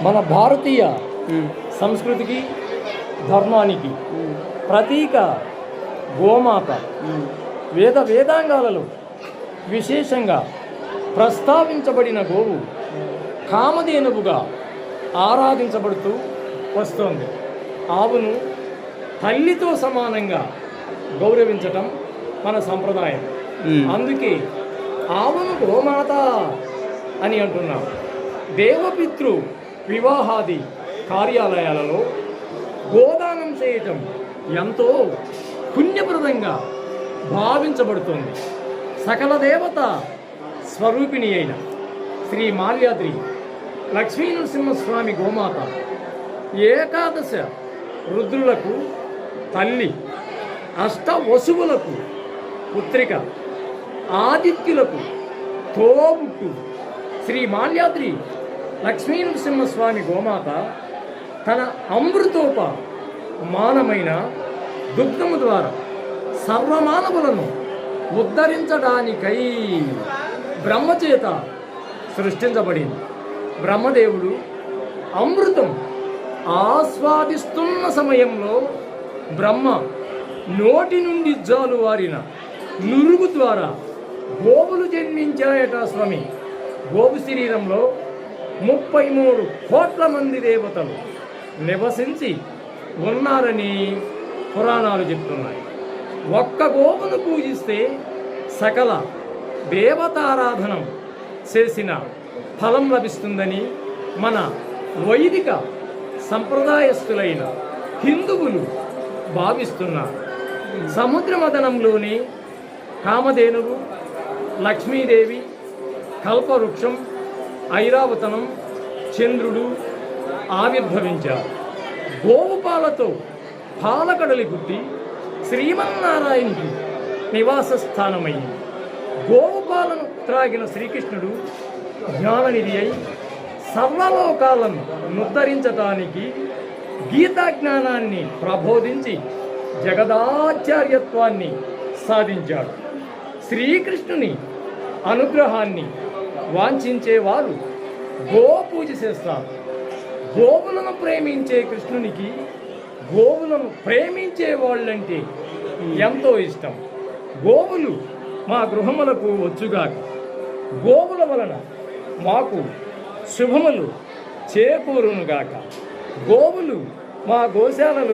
మన భారతీయ సంస్కృతికి ధర్మానికి ప్రతీక గోమాత. వేదాంగాలలో విశేషంగా ప్రస్తావించబడిన గోవు కామధేనువుగా ఆరాధించబడుతూ వస్తోంది. ఆవును తల్లితో సమానంగా గౌరవించటం మన సంప్రదాయం. అందుకే ఆవును గోమాత అని అంటున్నాం. దేవపితృ వివాహాది కార్యాలయాలలో గోదానం చేయటం ఎంతో పుణ్యప్రదంగా భావించబడుతుంది. సకల దేవత స్వరూపిణి అయిన శ్రీ మాల్యాద్రి లక్ష్మీనరసింహస్వామి గోమాత ఏకాదశ రుద్రులకు తల్లి, అష్టవసువులకు పుత్రిక, ఆదిత్యులకు తోబుట్టు. శ్రీ మాల్యాద్రి లక్ష్మీనరసింహస్వామి గోమాత తన అమృతోప మానమైన దుగ్ధము ద్వారా సర్వమానవులను ఉద్ధరించడానికై బ్రహ్మచేత సృష్టించబడింది. బ్రహ్మదేవుడు అమృతం ఆస్వాదిస్తున్న సమయంలో బ్రహ్మ నోటి నుండి జాలువారిన నురుగు ద్వారా గోవులు జన్మించాయట స్వామి. గోవు శరీరంలో 33 కోట్ల మంది దేవతలు నివసించి ఉన్నారని పురాణాలు చెప్తున్నాయి. ఒక్క గోవును పూజిస్తే సకల దేవతారాధనం చేసిన ఫలం లభిస్తుందని మన వైదిక సంప్రదాయస్థులైన హిందువులు భావిస్తున్నారు. సముద్ర మదనంలోని కామధేనువు, లక్ష్మీదేవి, కల్పవృక్షం, ఐరావతనం, చంద్రుడు ఆవిర్భవించారు. గోవు పాలతో పాలకడలి పుట్టి శ్రీమన్నారాయణుడి నివాస స్థానమైంది. గోవు పాలను త్రాగిన శ్రీకృష్ణుడు జ్ఞాననిధి అయి సర్వలోకాలను ఉద్ధరించటానికి గీతా జ్ఞానాన్ని ప్రబోధించి జగదాచార్యత్వాన్ని సాధించాడు. శ్రీకృష్ణుని అనుగ్రహాన్ని వాంఛించేవారు గో పూజ చేస్తారు. గోవులను ప్రేమించే కృష్ణునికి గోవులను ప్రేమించే వాళ్ళంటే ఎంతో ఇష్టం. గోవులు మా గృహములకు వచ్చుగాక. గోవుల వలన మాకు శుభములు చేకూరునుగాక. గోవులు మా గోశాలలు